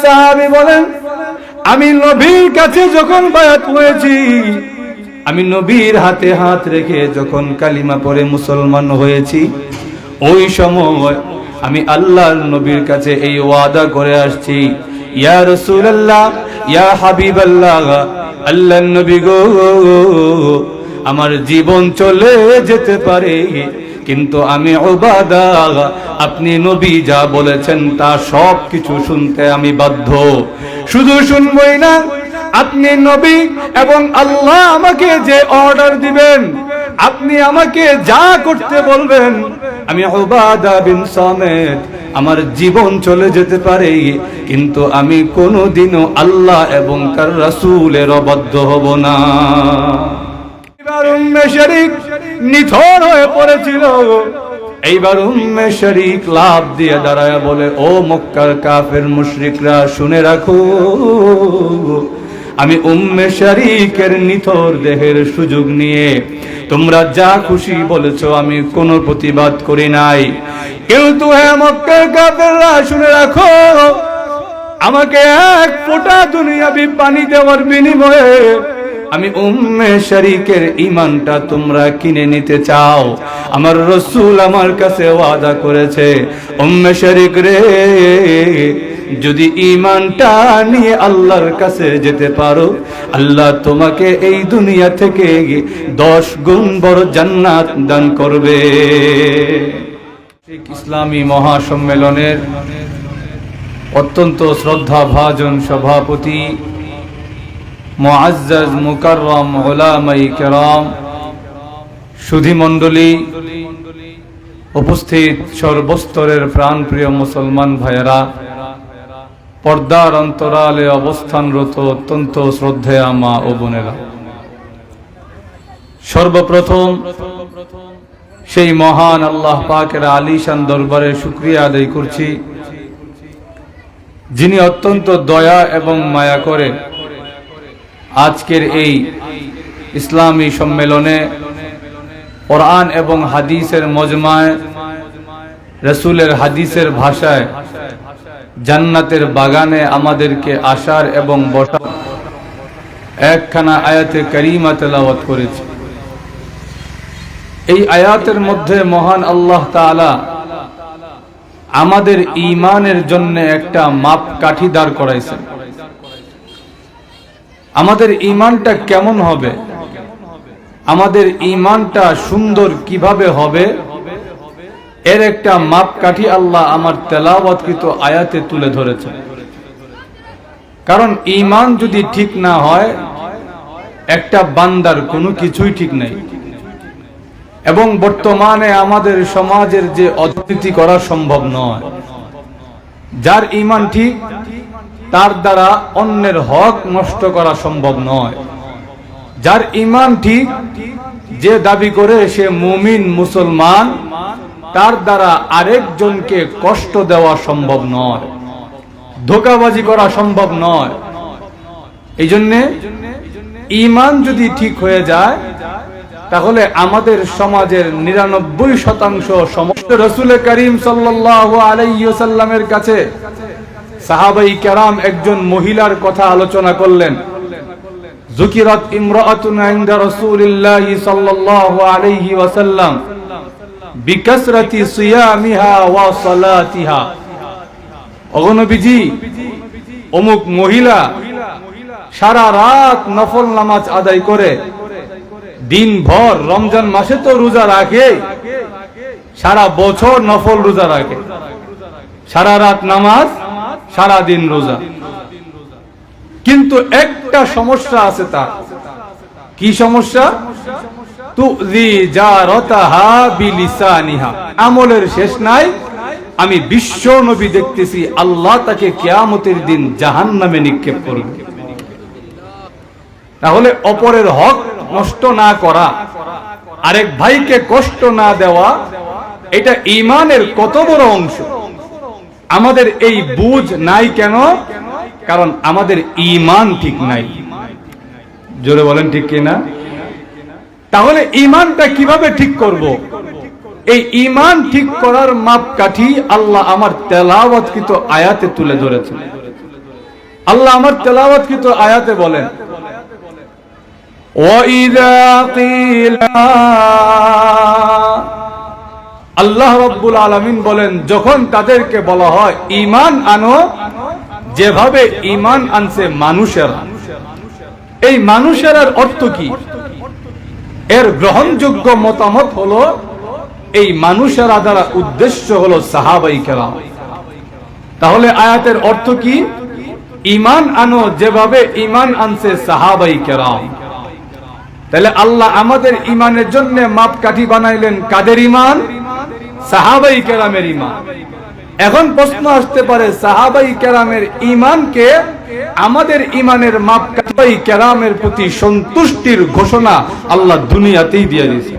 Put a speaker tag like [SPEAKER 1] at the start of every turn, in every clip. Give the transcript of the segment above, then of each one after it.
[SPEAKER 1] সাহাবী বলেন, আমি নবীর কাছে যখন বায়াত হয়েছি, আমি নবীর হাতে হাত রেখে যখন কালিমা পড়ে মুসলমান হয়েছি, ওই সময় আমি আল্লাহর নবীর কাছে এই ওয়াদা করে আসছি, ইয়া রাসূলুল্লাহ, ইয়া হাবিবাল্লাহ, আল্লাহর নবী গো, আমার জীবন চলে যেতে পারে, কিন্তু আমি উবাদা, আপনি নবী যা বলেছেন তা সব কিছু শুনতে আমি বাধ্য। শুধু শুনবই না, আপনি নবী এবং আল্লাহ আমাকে যে অর্ডার দিবেন, আপনি আমাকে যা করতে বলবেন, আমি উবাদা বিন সামিত, আমার জীবন চলে যেতে পারে, কিন্তু আমি কোনোদিনও আল্লাহ এবং তার রাসূলের অবাধ্য হব না। এবার উম্মে শরীক নিথর হয়ে পড়েছিল। এইবার উম্মে শরীক লাফ দিয়ে দাঁড়ায় বলে, ও মক্কার কাফের মুশরিকরা, শুনে রাখো, আমি উম্মে শরীকের নিথর দেহের সুযোগ নিয়ে তোমরা যা খুশি বলেছো, আমি কোনো প্রতিবাদ করি নাই। কিন্তু হ্যাঁ মক্কার কাফেররা, শুনে রাখো, আমাকে এক ফোঁটা দুনিয়াবি পানি দেওয়ার বিনিময়ে আমি উম্মে শরীকের ঈমানটা তোমরা কিনে নিতে চাও? আমার রাসূল আমার কাছে ওয়াদা করেছে, উম্মে শরীক রে, যদি ঈমানটা নিয়ে আল্লাহর কাছে যেতে পারো, আল্লাহ তোমাকে এই দুনিয়া থেকে 10 গুণ বড় জান্নাত দান করবে। ইসলামী মহাসম্মেলনের অত্যন্ত শ্রদ্ধাভাজন সভাপতি মুআজ্জাজ মুকাররম উলামায়ে কেরাম, সুধী মণ্ডলী, উপস্থিত সর্বস্তরের প্রাণপ্রিয় মুসলমান ভাইয়েরা, পর্দার অন্তরালে অবস্থানরত অত্যন্ত শ্রদ্ধেয়া মা ও বোনেরা, সর্বপ্রথম সেই মহান আল্লাহ পাকের আলিশান দরবারে শুকরিয়া আদায় করছি, যিনি অত্যন্ত দয়া এবং মায়া করে আজকের এই ইসলামী সম্মেলনে কোরআন এবং হাদিসের মজমায় রাসূলের হাদিসের ভাষায় জান্নাতের বাগানে আমাদেরকে আসার এবং বসার একখানা আয়াতে কারিমা তেলাওয়াত করেছে। এই আয়াতের মধ্যে মহান আল্লাহ তাআলা আমাদের ঈমানের জন্য একটা মাপকাঠি দাঁড় করাইছেন। আমাদের ঈমানটা কেমন হবে, আমাদের ঈমানটা সুন্দর কিভাবে হবে, এর একটা মাপকাঠি আল্লাহ আমার তেলাওয়াতকৃত আয়াতে তুলে ধরেছেন। কারণ ঈমান যদি ঠিক না হয়, একটা বান্দার কোনো কিছুই ঠিক নাই। এবং বর্তমানে আমাদের সমাজের যে অর্থনীতি করা সম্ভব নয়, যার ঈমান ঠিক তার দ্বারা অন্যের হক নষ্ট করা সম্ভব নয়। যার ঈমান ঠিক, যে দাবি করে সে মুমিন মুসলমান, তার দ্বারা আরেকজনকে কষ্ট দেওয়া সম্ভব নয়, ধোঁকাবাজি করা সম্ভব নয়। এই জন্যে ঈমান যদি ঠিক হয়ে যায়, তাহলে আমাদের সমাজের 99% সমস্যা। রাসূল করিম সাল্লাল্লাহু আলাইহি ওয়াসাল্লামের কাছে সাহাবায়ে কেরাম একজন মহিলার কথা আলোচনা করলেন। যুকিরাত ইমরাআতুন ইনদা রাসূলিল্লাহি সাল্লাল্লাহু আলাইহি ওয়াসাল্লাম বিকাসরাতি সিয়ামিহা ওয়া সালাতিহা। ওগো নবীজি, অমুক মহিলা সারা রাত নফল নামাজ আদায় করে, দিনভর, রমজান মাসে তো রোজা রাখে, সারা বছর নফল রোজা রাখে, সারা রাত নামাজ, সারা দিন রোজা, কিন্তু একটা সমস্যা আছে তার। কি সমস্যা? তুযি জারাতাহা বিলিসানিহা। আমলের শেষ নাই। আমি বিশ্ব নবী দেখতেছি, আল্লাহ তাকে কিয়ামতের দিন জাহান্নামে নিক্ষেপ করবে। তাহলে অপরের হক নষ্ট না করা, আরেক ভাইকে কষ্ট না দেওয়া, এটা ঈমানের কত বড় অংশ। আমাদের এই বুঝ নাই কেন? কারণ আমাদের ঈমান ঠিক নাই। জোরে বলেন ঠিক কিনা? তাহলে ঈমানটা কিভাবে ঠিক করব? এই ঈমান ঠিক করার মাপকাঠি আল্লাহ আমার তেলাওয়াতকৃত আয়াতে তুলে ধরেছেন। আল্লাহ আমার তেলাওয়াতকৃত আয়াতে বলেন, وَإِذَا قِيلَ আল্লাহ রাব্বুল আলামিন বলেন, যখন তাদেরকে বলা হয় ঈমান আনো যেভাবে ঈমান আনছে মানুষেরা। এই মানুষেরার অর্থ কি? এর গ্রহণযোগ্য মতামত হলো এই মানুষেরা দ্বারা উদ্দেশ্য হলো সাহাবায়ে কেরাম। তাহলে আয়াতের অর্থ কি? ঈমান আনো যেভাবে ঈমান আনছে সাহাবায়ে কেরাম। তাহলে আল্লাহ আমাদের ঈমানের জন্য মাপকাঠি বানাইলেন কাদের ঈমান? সাহাবায়ে কেরামের ঈমান। এখন প্রশ্ন আসতে পারে, সাহাবায়ে কেরামের ঈমানকে আমাদের ঈমানের মাপকাঠি কেরামের প্রতি সন্তুষ্টির ঘোষণা আল্লাহ দুনিয়াতেই দিয়ে দিয়েছে।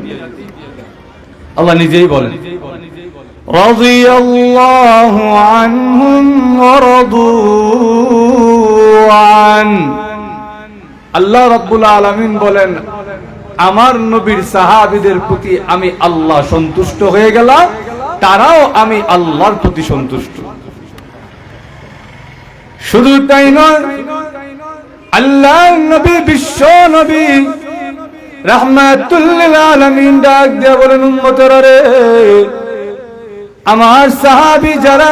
[SPEAKER 1] আল্লাহ নিজেই বলেন, রাদিয়াল্লাহু আনহুম ওয়া রাদু আন। আল্লাহ রাব্বুল আলামিন বলেন, আমার নবীর সাহাবীদের প্রতি আমি আল্লাহ সন্তুষ্ট হয়ে গেলাম, তারাও আমি আল্লাহর প্রতি সন্তুষ্ট। শুধু তাই নয়, আল্লাহর নবী বিশ্ব নবী রাহমাতুল লিল আলামিন ডাক দিয়ে বলেন, উম্মতেরা রে, আমার সাহাবী যারা,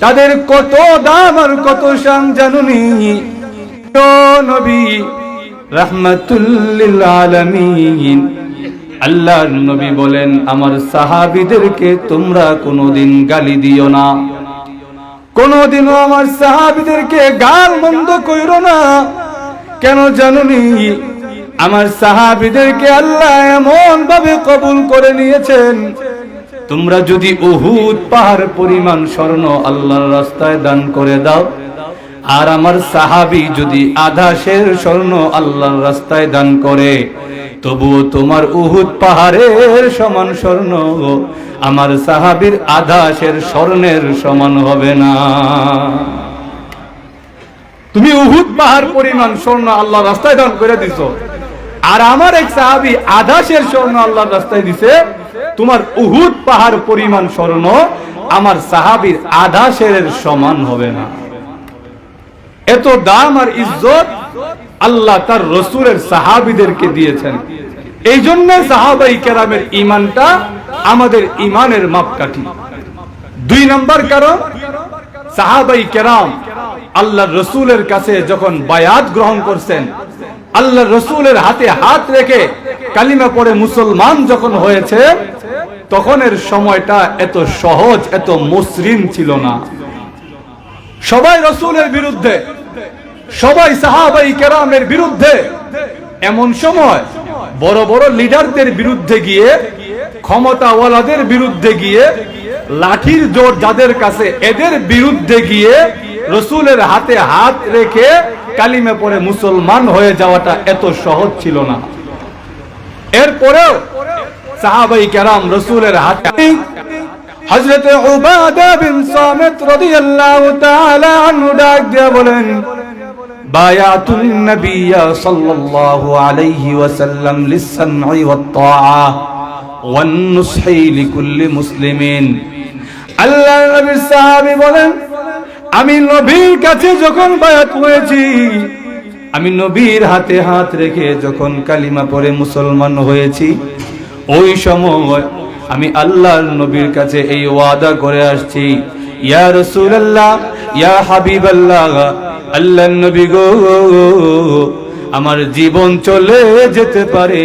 [SPEAKER 1] তাদের কত দাম আর কত শান জানুনি। নবী রাহমাতুল লিল আলামিন আল্লাহর নবী বলেন, আমার সাহাবীদেরকে তোমরা কোনোদিন গালি দিও না, কোনোদিনও আমার সাহাবীদেরকে গাল মন্দ কইরো না। কেন জানুনি? আমার সাহাবীদেরকে আল্লাহ এমন ভাবে কবুল করে নিয়েছেন, তোমরা যদি উহুদ পাহাড় পরিমাণ স্বর্ণ আল্লাহর রাস্তায় দান করে দাও, আর আমার সাহাবী যদি আধা সের স্বর্ণ আল্লাহর রাস্তায় দান করে, তবুও তোমার উহুদ পাহাড়ের সমান স্বর্ণ আমার সাহাবীর আধা সের স্বর্ণের সমান হবে না। তুমি উহুদ পাহাড় পরিমাণ স্বর্ণ আল্লাহর রাস্তায় দান করে দিছো, আর আমার এক সাহাবী আধা সের স্বর্ণ আল্লাহর রাস্তায় দিছে, তোমার উহুদ পাহাড় পরিমাণ স্বর্ণ আমার সাহাবীর আধা সেরের সমান হবে না। এত দাম আর ইজ্জত আল্লাহ তার রাসূলের সাহাবীদেরকে দিয়েছেন। এই জন্য সাহাবায়ে কেরামের ঈমানটা আমাদের ঈমানের মাপকাঠি। 2 নম্বর কারণ, সাহাবায়ে কেরাম আল্লাহর রাসূলের কাছে যখন বায়াত গ্রহণ করছেন, আল্লাহর রাসূলের হাতে হাত রেখে কালিমা পড়ে মুসলমান যখন হয়েছে, তখনের সময়টা এত সহজ, এত মসৃণ ছিল না। সবাই রাসূলের বিরুদ্ধে, সবাই সাহাবায়ে কেরামের বিরুদ্ধে। এমন সময় বড় বড় লিডারদের বিরুদ্ধে গিয়ে, ক্ষমতাওয়ালাদের বিরুদ্ধে গিয়ে, লাঠির জোর যাদের কাছে, এদের বিরুদ্ধে গিয়ে রাসূলের হাতে হাত রেখে কালিমা পড়ে মুসলমান হয়ে যাওয়াটা এত সহজ ছিল না। এরপরেও সাহাবায়ে কেরাম রাসূলের হাতে, হযরত উবাদা বিন সামিত রাদিয়াল্লাহু তাআলা আনহু ডাক দিয়ে বলেন, বায়াতুন নবী সাল্লাল্লাহু আলাইহি ওয়াসাল্লাম লিস-সামঈ ওয়াত-তাআ ওয়ান-নুসহি লিকুল্লি মুসলিমিন। আল্লাহর নবীর সাহাবী বলেন, আমি নবীর কাছে যখন বায়াত হয়েছি, আমি নবীর হাতে হাত রেখে যখন কালিমা পড়ে মুসলমান হয়েছি, ওই সময় আমি আল্লাহর নবীর কাছে এই ওয়াদা করে আসছি, ইয়া রাসূলুল্লাহ, ইয়া হাবিবাল্লাহ, আল্লাহর নবী গো, আমার জীবন চলে যেতে পারে,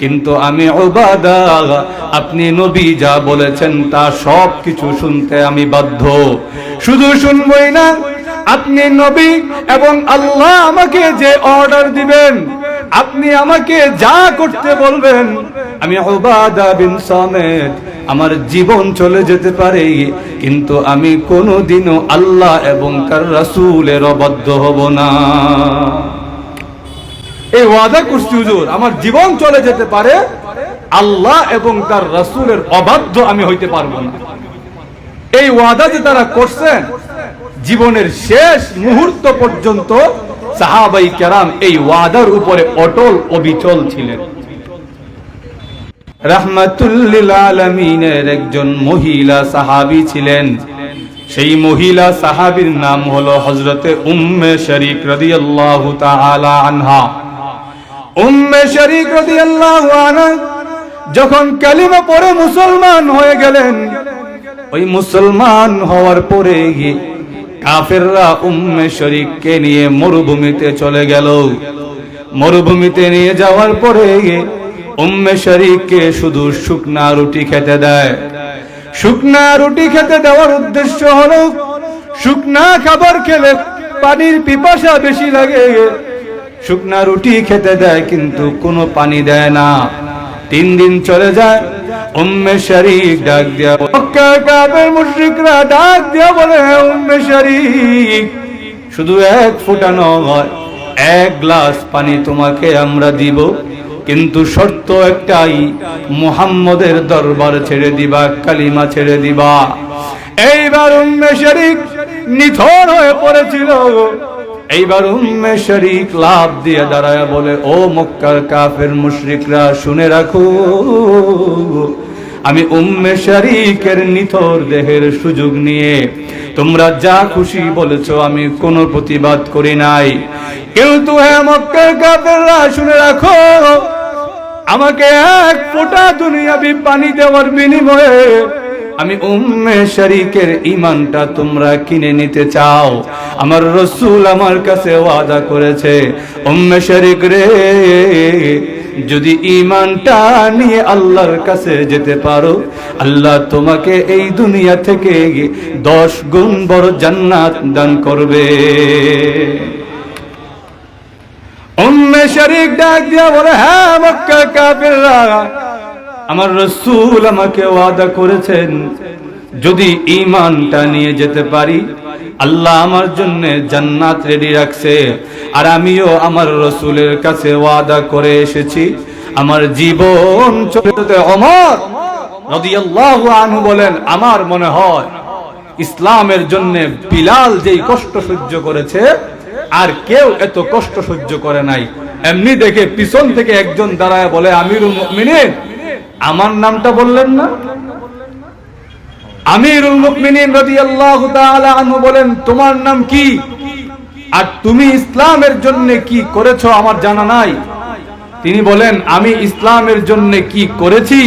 [SPEAKER 1] কিন্তু আমি উবাদা, আপনি নবী যা বলেছেন তা সব কিছু শুনতে আমি বাধ্য। শুধু শুনবই না, আপনি নবী এবং আল্লাহ আমাকে যে অর্ডার দিবেন, আপনি আমাকে যা করতে বলবেন, আমি উবাদা বিন সামিত, আমার জীবন চলে যেতে পারে, কিন্তু আমি কোনোদিনও আল্লাহ এবং তার রাসূলের অবাধ্য হব না। এই ওয়াদা করছি হুজুর, আমার জীবন চলে যেতে পারে, আল্লাহ এবং তার রাসূলের অবাধ্য আমি হইতে পারবো না। এই ওয়াদা যে তারা করছেন, জীবনের শেষ মুহূর্ত পর্যন্ত সাহাবায়ে কেরাম এই ওয়াদার উপরে অটল অবিচল ছিলেন। রাহমাতুল লিল আলামিনের একজন মহিলা সাহাবী ছিলেন, সেই মহিলা সাহাবীর নাম হলো হযরতে উম্মে শরীক রাদিয়াল্লাহু তাআলা আনহা। উম্মে শরীক রাদিয়াল্লাহু আনহা যখন কালিমা পড়ে মুসলমান হয়ে গেলেন, ওই মুসলমান হওয়ার পরে কাফেররা উম্মে শরীককে নিয়ে মরুভূমিতে চলে গেল। মরুভূমিতে নিয়ে যাওয়ার পরে উম্মে শরীককে শুধু শুকনা রুটি খেতে দেয়। শুকনা রুটি খেতে দেওয়ার উদ্দেশ্য হলো শুকনা খাবার খেলে পানির পিপাসা বেশি লাগে। শুকনা রুটি খেতে দেয় কিন্তু কোনো পানি দেয় না। 3 দিন চলে যায়। উম্মে শরীক ডাক দিয়া, মক্কার কাফের মুশরিকরা ডাক দিয়া বলে, উম্মে শরীক শুধু 1 ফোঁটা নয়, 1 গ্লাস পানি তোমাকে আমরা দিব, কিন্তু শর্ত একটাই, মুহাম্মদের দরবার ছেড়ে দিবা, কালিমা ছেড়ে দিবা। এইবার উম্মে শরীক নিথর হয়ে পড়েছিল। এইবার উম্মে শরীক লাফ দিয়ে দাঁড়ায় বলে, ও মক্কার কাফের মুশরিকরা শুনে রাখো, আমি উম্মে শরীকের নিথর দেহের সুযোগ নিয়ে তোমরা যা খুশি বলেছো, আমি কোনো প্রতিবাদ করি নাই। কিন্তু হে মক্কার কাফেররা শুনে রাখো, আমাকে 1 ফোঁটা দুনিয়াবি পানি দেওয়ার বিনিময়ে আমি উম্মে শরীকের ঈমানটা তোমরা কিনে নিতে চাও। আমার রাসূল আমার কাছে ওয়াদা করেছে, উম্মে শরীক রে, যদি ঈমানটা নিয়ে আল্লাহর কাছে যেতে পারো, আল্লাহ তোমাকে এই দুনিয়া থেকে 10 গুণ বড় জান্নাত দান করবে। উম্মে শরীক ডাক দিয়া বলে, হ্যাঁ মক্কার কাফেররা, আমার রাসূল আমাকে ওয়াদা করেছেন, যদি ঈমানটা নিয়ে যেতে পারি, আল্লাহ আমার জন্য জান্নাত রেডি রাখছে। আর আমিও আমার রাসূলের কাছে ওয়াদা করে এসেছি, আমার জীবন চলতে। ওমর রাদিয়াল্লাহু আনহু বলেন, আমার মনে হয় ইসলামের জন্য বিলাল যেই কষ্ট সহ্য করেছে, আর কেউ এত কষ্ট সহ্য করে নাই। এমনি দেখে পিছন থেকে একজন দাঁড়ায় বলে, আমিরুল মুমিনিন, আমার নামটা বললেন না? আমিরুল মুমিনিন রাদিয়াল্লাহু তাআলা আনহু বলেন, তোমার নাম কি? আর তুমি ইসলামের জন্য কি করেছো আমার জানা নাই। তিনি বলেন, আমি ইসলামের জন্য কি করেছি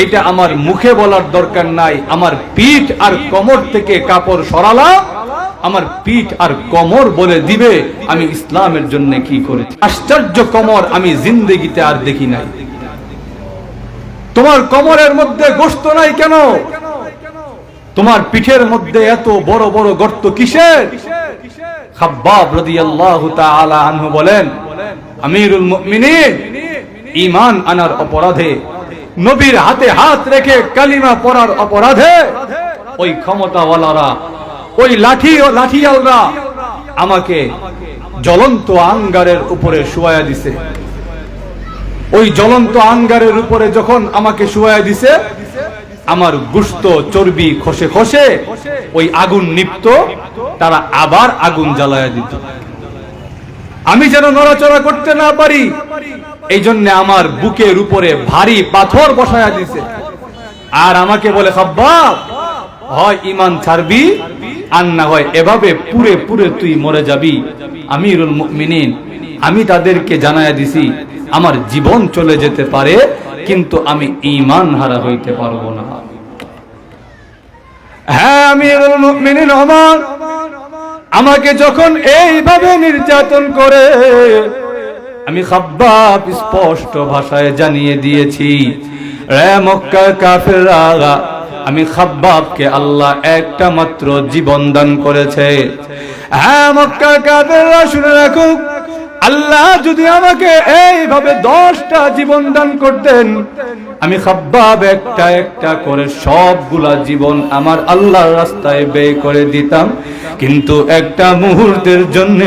[SPEAKER 1] এটা আমার মুখে বলার দরকার নাই। আমার পিঠ আর কোমর থেকে কাপড় সরালাম, আমার পিঠ আর কোমর বলে দিবে আমি ইসলামের জন্য কি করেছি। আশ্চর্য কোমর আমি জিন্দেগিতে আর দেখি নাই। তোমার কোমরের মধ্যে গোশত নাই কেন? তোমার পিঠের মধ্যে এত বড় বড় গর্ত কিসের? খাব্বাব রাদিয়াল্লাহু তাআলা আনহু বলেন, আমিরুল মুমিনিন, ঈমান আনার অপরাধে, নবীর হাতে হাত রেখে কালিমা পড়ার অপরাধে ওই ক্ষমতাওয়ালারা, ওই লাঠিয়ালরা আমাকে জ্বলন্ত আঙ্গারের উপরে শুয়ায়া দিছে। ওই জ্বলন্ত আঙ্গারের উপরে যখন আমাকে শুয়ায়া দিছে, আমার গোশত চর্বি খসে খসে ওই আগুন নিভত, তারা আবার আগুন জ্বালায়া দিত। আমি যেন নড়াচড়া করতে না পারি, এই জন্য আমার বুকের উপরে ভারী পাথর বসায়া দিছে। আর আমাকে বলে, খাব্বাব, হয় ঈমান ছাড়বি আর না হয় এভাবে পুরে পুরে তুই মরে যাবি। আমিরুল মুমিনিন, আমি তাদেরকে জানায়া দিছি, আমার জীবন চলে যেতে পারে কিন্তু আমি ঈমান হারা হইতে পারবো না। হ্যাঁ আমিরুল মুমিনিন ওমর আমাকে যখন এইভাবে নির্যাতন করে, আমি খাব্বাব স্পষ্ট ভাষায় জানিয়ে দিয়েছি, রে মক্কার কাফেররা, আমি খাব্বাবকে আল্লাহ একটা মাত্র জীবন দান করেছে। হ্যাঁ মক্কার কাফেররা শুনে রাখো, আল্লাহ যদি আমাকে এইভাবে 10টা জীবন দান করতেন, আমি খাব্বাব একটা একটা করে সবগুলা জীবন আমার আল্লাহর রাস্তায় ব্যয় করে দিতাম, কিন্তু একটা মুহূর্তের জন্য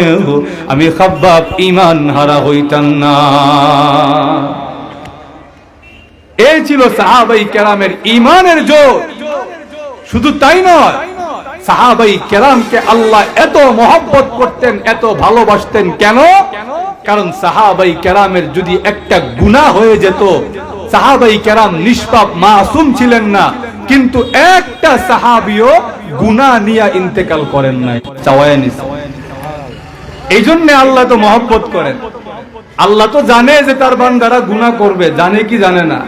[SPEAKER 1] আমি খাব্বাব ঈমান হারা হইতাম না। এই ছিল সাহাবায়ে কেরামের ঈমানের জোর। শুধু তাই নয়, সাহাবায়ে কেরামকে আল্লাহ এত মহব্বত করতেন, এত ভালোবাসতেন। কেন? কারণ সাহাবায়ে কেরামের যদি একটা গুনাহ হয়ে যেত, সাহাবায়ে কেরাম নিষ্পাপ মাসুম ছিলেন না, কিন্তু একটা সাহাবীও গুনাহ নিয়ে ইন্তেকাল করেন নাই, চাওয়ায় নিছে। এই জন্য আল্লাহ তো মহব্বত করেন। আল্লাহ তো জানে যে তার বান্দারা গুনাহ করবে, জানে কি জানে না?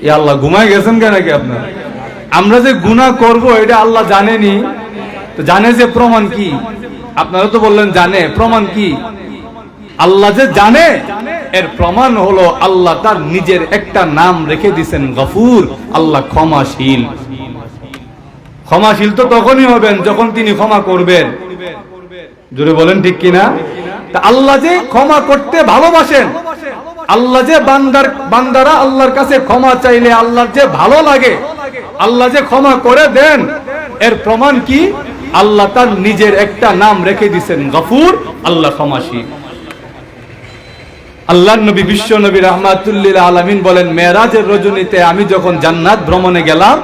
[SPEAKER 1] এ আল্লাহ ঘুমায় গেছেন কেন নাকি আপনারা? আমরা যে গুনাহ করব এটা আল্লাহ জানেনি, তো জানে যে প্রমাণ কি? আপনারা তো বললেন জানে, প্রমাণ কি? আল্লাহ যে জানে এর প্রমাণ হলো আল্লাহ তার নিজের একটা নাম রেখে দিয়েছেন গফুর। আল্লাহ ক্ষমাশীল। ক্ষমাশীল তো তখনই হবেন যখন তিনি ক্ষমা করবেন। জোরে বলেন ঠিক কিনা? তা আল্লাহ যে ক্ষমা করতে ভালোবাসেন, আল্লাহ যে বান্দারা আল্লাহর কাছে ক্ষমা চাইলে আল্লাহর যে ভালো লাগে, আল্লাহ যে ক্ষমা করে দেন, এর প্রমাণ কি? আল্লাহ তার নিজের একটা নাম রেখে দিয়েছেন গফুর। আল্লাহ ক্ষমাশীল। আল্লাহর নবী বিশ্ব নবী রাহমাতুল লিল আলামিন বলেন, মেরাজের রজনীতে আমি যখন জান্নাত ভ্রমণে গেলাম,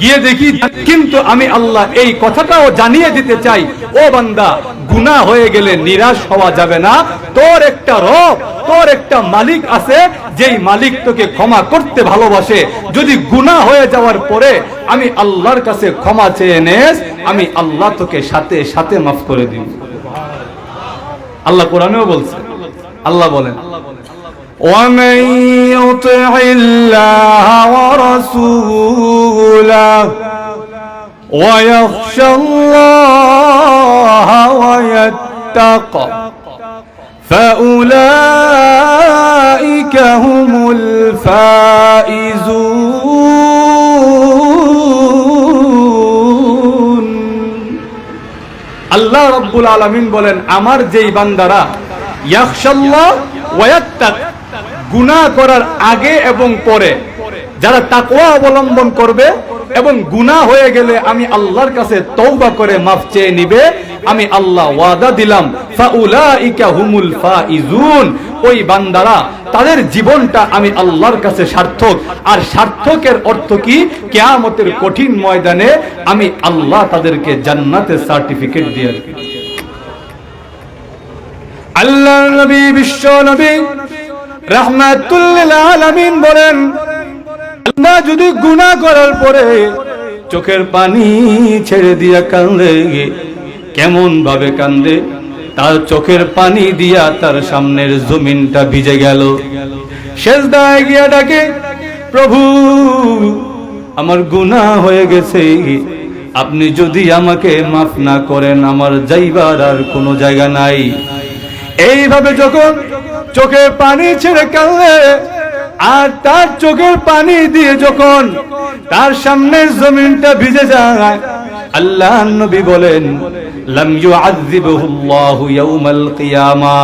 [SPEAKER 1] গিয়ে দেখি কিন্তু আমি আল্লাহ এই কথাটাও জানিয়ে দিতে চাই, ও বান্দা, গুনাহ হয়ে গেলে নিরাশ হওয়া যাবে না। তোর একটা রব, তোর একটা মালিক আছে, যেই মালিক তোকে ক্ষমা করতে ভালোবাসে। যদি গুনাহ হয়ে যাওয়ার পরে আমি আল্লাহর কাছে ক্ষমা চেয়ে নেস, আমি আল্লাহ তোকে সাথে সাথে মাফ করে দিব। আল্লাহ কোরআনেও বলছে। আল্লাহ বলেন, وَمَن يُطِعِ اللَّهَ وَرَسُولَهُ وَيَخْشَ اللَّهَ وَيَتَّقْهُ فَأُولَئِكَ هُمُ الْفَائِزُونَ। আল্লাহ রাব্বুল আলামিন বলেন, আমার যেই বান্দারা ইয়াখশাল্লাহ ওয়া ইয়াত্তাক, গুনাহ করার আগে এবং পরে যারা তাকওয়া অবলম্বন করবে এবং গুনাহ হয়ে গেলে আমি আল্লাহর কাছে তওবা করে মাফ চেয়ে নিবে, আমি আল্লাহ ওয়াদা দিলাম ফাউলাইকা হুমুল ফাইজুন, ওই বান্দারা তাদের জীবনটা আমি আল্লাহর কাছে সার্থক। আর সার্থকের অর্থ কি? কিয়ামতের কঠিন ময়দানে আমি আল্লাহ তাদেরকে জান্নাতের সার্টিফিকেট দিয়ে রাখি। আল্লাহ নবী বিশ্ব নবী রাহমাতুল লিল আলামিন বলেন, আল্লাহ যদি গুনাহ করার পরে চোখের পানি ছেড়ে দিয়া কান্দে, কেমন ভাবে কান্দে? তার চোখের পানি দিয়া তার সামনের জমিনটা ভিজে গেল। সেজদায় গিয়া ডাকে, প্রভু আমার গুনাহ হয়ে গেছে, আপনি যদি আমাকে মাফ না করেন আমার যাইবার আর কোনো জায়গা নাই। এইভাবে যখন চোখের পানি ছেড়ে কাঁদে আর তার চোখের পানি দিয়ে যখন তার সামনের জমিনটা ভিজে যায়, আল্লাহ নবী বলেন, লাম ইউআযযিবুহুল্লাহু ইয়াউমাল কিয়ামা,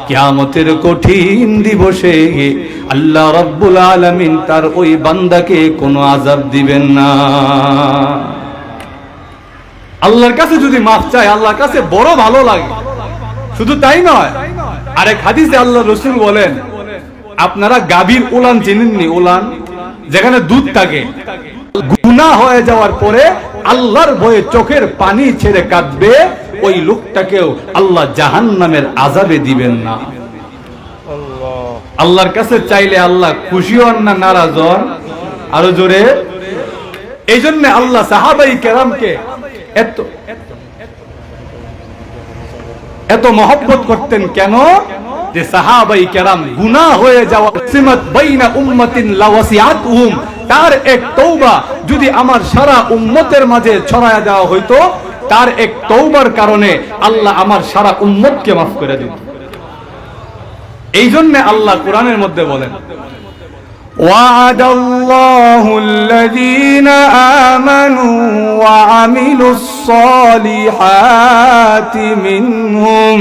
[SPEAKER 1] কিয়ামতের কঠিন দিবসে আল্লাহ রাব্বুল আলামিন তার ওই বান্দাকে কোনো আযাব দিবেন না। আল্লাহর কাছে যদি মাফ চায় আল্লাহর কাছে বড় ভালো লাগে। শুধু তাই নয়, আরেক হাদিসে আল্লাহ রাসূল বলেন, আপনারা গাভীর উলান চিনেননি? উলান যেখানে দুধ থাকে, গুনাহ হয়ে যাওয়ার পরে আল্লাহর ভয়ে চোখের পানি ছেড়ে কাঁদবে, ওই লোকটাকেও আল্লাহ জাহান্নামের আযাবে দিবেন না। আল্লাহর কাছে চাইলে আল্লাহ খুশি হন না নারাজ হন? আরো জোরে। এই জন্য আল্লাহ সাহাবাই কেরামকে এত মহব্বত করতেন। কেন? যে সাহাবাই কেরাম গুনাহ হয়ে যাওয়া সিমাত বাইনা উম্মাতিন লাওয়াসিআতুহুম, তার এক তওবা যদি আমার সারা উম্মতের মাঝে ছড়ায়া দেওয়া হইতো, তার এক তওবার কারণে আল্লাহ আমার সারা উম্মতকে মাফ করে দিত। এই জন্য আল্লাহ কোরআনের মধ্যে বলেন, ওয়া'দাল্লাহু আল্লাযীনা আমানু ওয়া আমিলুস সালিহাতি মিনহুম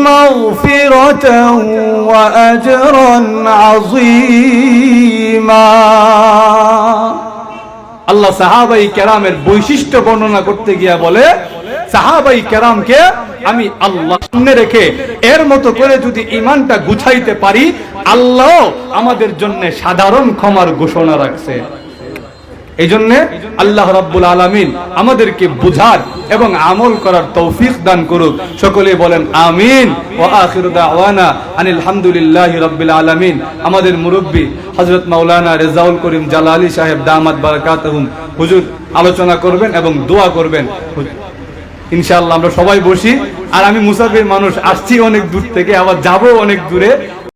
[SPEAKER 1] মাগফিরাতান ওয়া আজরান আযীমা। আল্লাহ সাহাবাই কেরামের বৈশিষ্ট্য বর্ণনা করতে গিয়া বলে, সাহাবাই কেরামকে আমি আল্লাহ সামনে রেখে এর মতো করে যদি ঈমানটা গুছাইতে পারি, আল্লাহ আমাদের জন্য সাধারণ ক্ষমার ঘোষণা রাখছে। এই জন্য আল্লাহ রাব্বুল আলামিন আমাদেরকে বুঝার এবং আমল করার তৌফিক দান করুক। সকলে বলেন আমিন। ওয়া আখিরু দাওয়ানা আনিল হামদুলিল্লাহি রাব্বিল আলামিন। আমাদের মুরব্বী হযরত মাওলানা রেজাউল করিম জালালী সাহেব দামাত বারাকাতুহুম হুজুর আলোচনা করবেন এবং দোয়া করবেন ইনশাআল্লাহ। আমরা সবাই বসি। আর আমি মুসাফির মানুষ, আসছি অনেক দূর থেকে, আবার যাবো অনেক দূরে।